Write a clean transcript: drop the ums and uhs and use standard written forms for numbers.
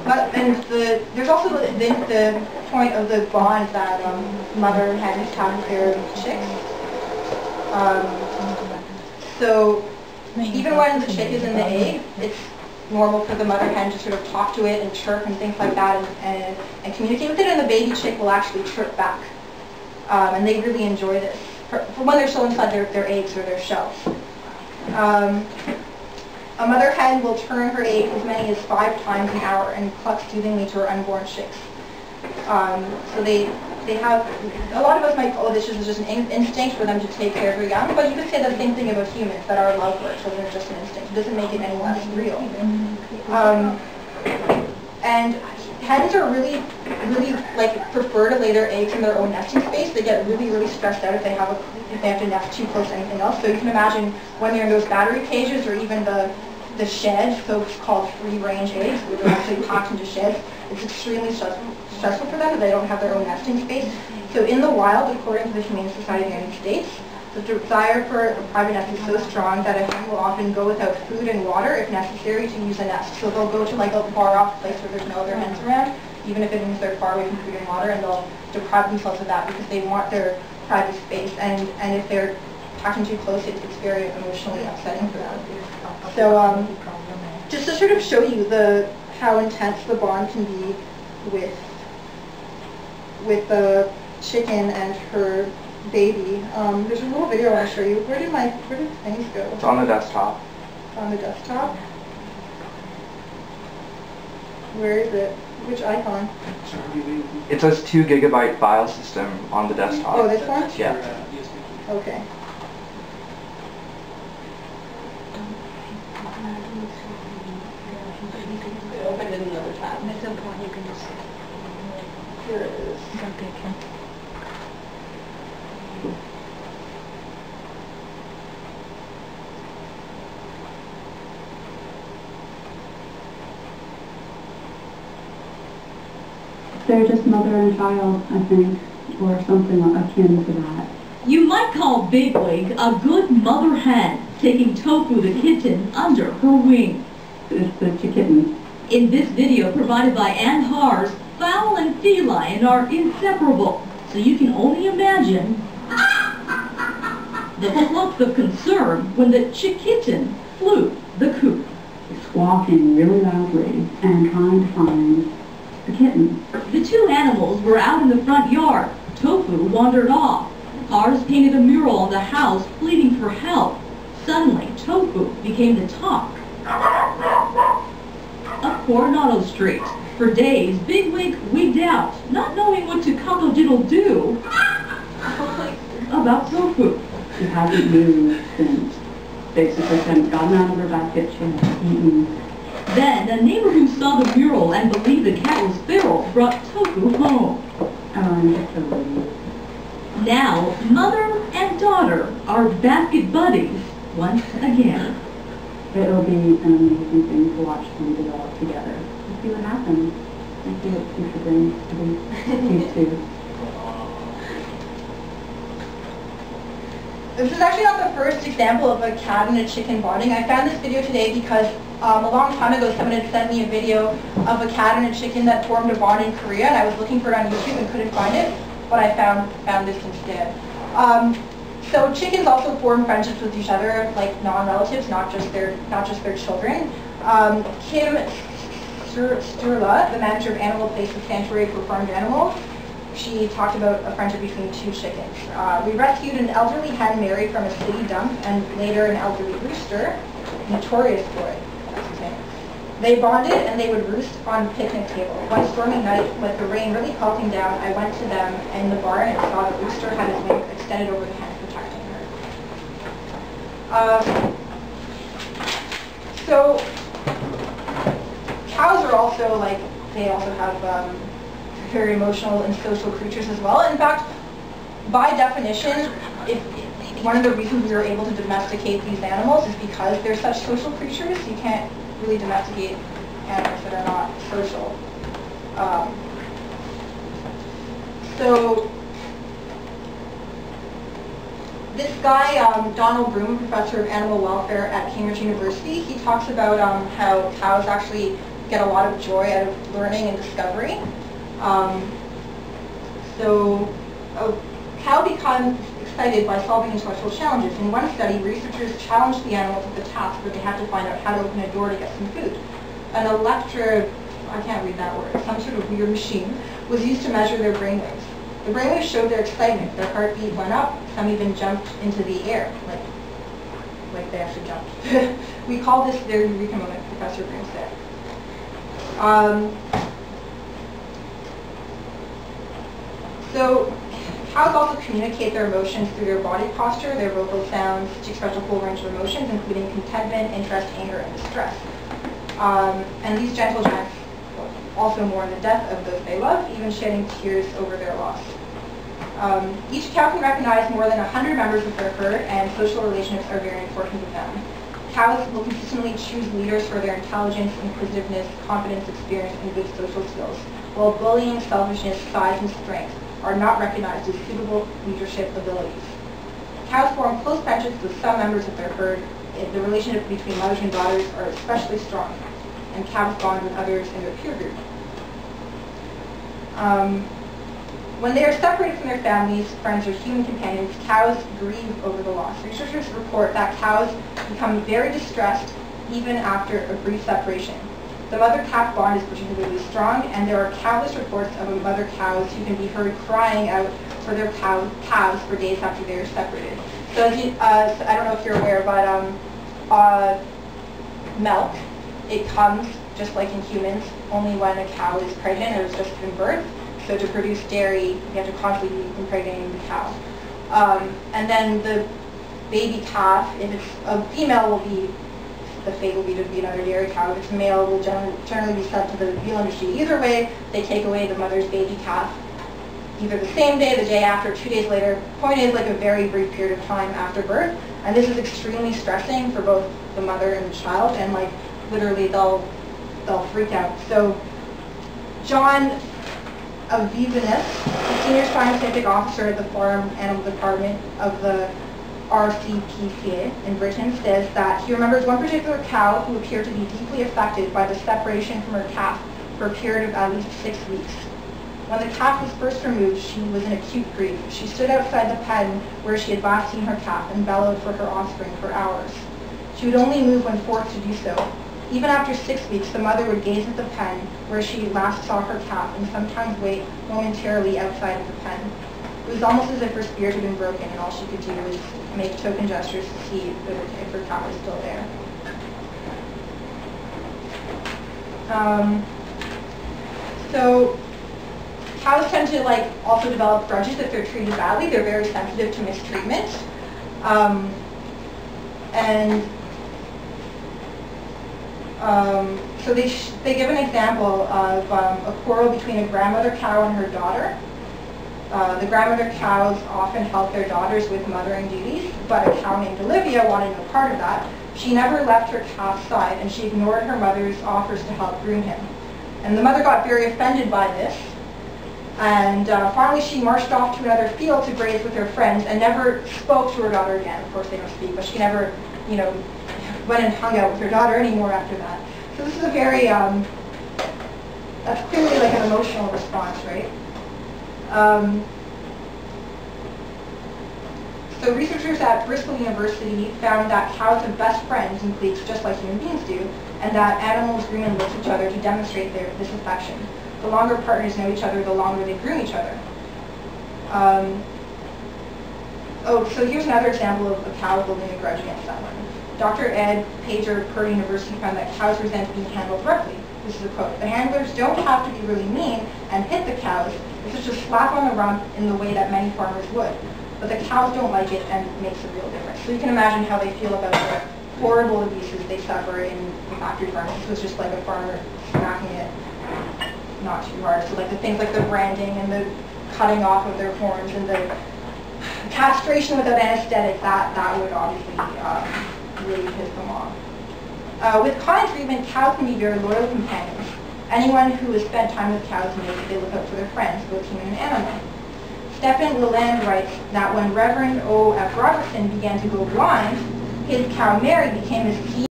there's also the point of the bond that mother hens have with their chicks. So even when the chick is in the egg, it's normal for the mother hen to sort of talk to it and chirp and things like that and communicate with it, and the baby chick will actually chirp back. And they really enjoy this for when they're still inside their eggs or their shells. A mother hen will turn her egg as many as 5 times an hour and cluck soothingly to her unborn chicks. So they have, a lot of us might call this just an instinct for them to take care of their young, but you could say the same thing about humans, that our love for our children is just an instinct. It doesn't make it any less real. And hens are really prefer to lay their eggs in their own nesting space. They get really stressed out if they have to nest too close to anything else. So you can imagine when they're in those battery cages or even the shed, so-called free-range eggs, where they're actually packed into sheds, it's extremely stressful for them that they don't have their own nesting space. So in the wild, according to the Humane Society of the United States, the desire for a private nest is so strong that a hen will often go without food and water if necessary to use a nest. So they'll go to like a far-off place where there's no other hens around, even if it means they're far away from food and water, and they'll deprive themselves of that because they want their private space. And if they're packed in too close, it's very emotionally upsetting for them. So just to sort of show you how intense the bond can be with the chicken and her baby. There's a little video I want to show you. Where did things go? It's on the desktop. On the desktop? Where is it? Which icon? It says 2 GB file system on the desktop. Oh, this one? Yeah. Okay. Open in another tab. At some point you can just... Here it is. They're just mother and child, I think, or something akin to that. You might call Bigwig a good mother hen, taking Tofu the kitten under her wing. It's the kitten. In this video provided by Ann Hars, fowl and feline are inseparable, so you can only imagine the flux of concern when the chickitten flew the coop. Squawking really loudly and trying to find the kitten. The 2 animals were out in the front yard. Tofu wandered off. Hars painted a mural on the house pleading for help. Suddenly, Tofu became the talk of Coronado Street. For days, Bigwig wigged out, not knowing what to cockle-diddle-do about Tofu. She hasn't moved since. Basically, she hadn't gotten out of her basket, she hadn't eaten. Then, a neighbor who saw the mural and believed the cat was feral brought Tofu home. Now, mother and daughter are basket buddies once again. It'll be an amazing thing to watch them develop together. Let's see what happens. Let's see what future brings to these 2. This is actually not the first example of a cat and a chicken bonding. I found this video today because a long time ago someone had sent me a video of a cat and a chicken that formed a bond in Korea, and I was looking for it on YouTube and couldn't find it, but I found this instead. So chickens also form friendships with each other, like non-relatives, not just their children. Kim Sturla, the manager of Animal Places Sanctuary for Farmed Animals, she talked about a friendship between 2 chickens. We rescued an elderly hen Mary from a city dump and later an elderly rooster, notorious for it. That's his name. They bonded and they would roost on the picnic table. One stormy night, with the rain really pelting down, I went to them in the barn and saw the rooster had his wing extended over the hen, protecting her. So cows are also they also have very emotional and social creatures as well. In fact, by definition, one of the reasons we were able to domesticate these animals is because they're such social creatures. You can't really domesticate animals that are not social. So this guy, Donald Broom, professor of animal welfare at Cambridge University, he talks about how cows actually get a lot of joy out of learning and discovery. So a cow becomes excited by solving intellectual challenges. In one study, researchers challenged the animals with a task where they had to find out how to open a door to get some food. An I can't read that word, some sort of weird machine, was used to measure their brainwaves. The brainwaves showed their excitement. Their heartbeat went up, some even jumped into the air, like they actually jumped. We call this their eureka moment, Professor Green said. So cows also communicate their emotions through their body posture, their vocal sounds, to express a whole range of emotions, including contentment, interest, anger, and distress. And these gentle giants also mourn the death of those they love, even shedding tears over their loss. Each cow can recognize more than 100 members of their herd, and social relationships are very important to them. Cows will consistently choose leaders for their intelligence, inquisitiveness, confidence, experience, and good social skills, while bullying, selfishness, size, and strength are not recognized as suitable leadership abilities. Cows form close friendships with some members of their herd. The relationship between mothers and daughters are especially strong, and cows bond with others in their peer group. When they are separated from their families, friends, or human companions, cows grieve over the loss. Researchers report that cows become very distressed even after a brief separation. The mother-calf bond is particularly strong, and there are countless reports of mother cows who can be heard crying out for their calves for days after they are separated. So as you, I don't know if you're aware, but milk, it comes just like in humans, only when a cow is pregnant or has just given birth. So to produce dairy, you have to constantly be impregnating the cow. And then the baby calf, if it's a female, will be, the fate will be to be another dairy cow. If it's a male, will generally be sent to the veal industry. Either way, they take away the mother's baby calf, either the same day, the day after, 2 days later. Point is, like a very brief period of time after birth. And this is extremely stressing for both the mother and the child, and like literally they'll freak out. So John Avivanus, the senior scientific officer at the Farm Animal Department of the RCPCA in Britain, says that he remembers one particular cow who appeared to be deeply affected by the separation from her calf for a period of at least 6 weeks. When the calf was first removed, she was in acute grief. She stood outside the pen where she had last seen her calf and bellowed for her offspring for hours. She would only move when forced to do so. Even after 6 weeks, the mother would gaze at the pen where she last saw her calf and sometimes wait momentarily outside of the pen. It was almost as if her spirit had been broken, and all she could do was make token gestures to see if her calf was still there. So cows tend to also develop grudges if they're treated badly. They're very sensitive to mistreatment. So they give an example of a quarrel between a grandmother cow and her daughter. The grandmother cows often help their daughters with mothering duties, but a cow named Olivia wanted no part of that. She never left her calf's side, and she ignored her mother's offers to help groom him. And the mother got very offended by this, and finally she marched off to another field to graze with her friends and never spoke to her daughter again. Of course they don't speak, but she never, went and hung out with her daughter anymore after that. So this is a very, that's clearly like an emotional response, right? So researchers at Bristol University found that cows have best friends and colleagues just like human beings do, and that animals groom and lick each other to demonstrate this affection. The longer partners know each other, the longer they groom each other. So here's another example of a cow holding a grudge against someone. Dr. Ed Pager of Purdue University found that cows resent being handled roughly. This is a quote. The handlers don't have to be really mean and hit the cows. It's just a slap on the rump in the way that many farmers would. But the cows don't like it, and it makes a real difference. So you can imagine how they feel about the horrible abuses they suffer in factory farms. This was just like a farmer smacking it not too hard. So like the things like the branding and the cutting off of their horns and the castration without anesthetic, that would obviously really piss them off. With kind treatment, cows can be very loyal companions. Anyone who has spent time with cows knows that they look out for their friends, both human and animal. Stephen Leland writes that when Reverend O.F. Robertson began to go blind, his cow Mary became his key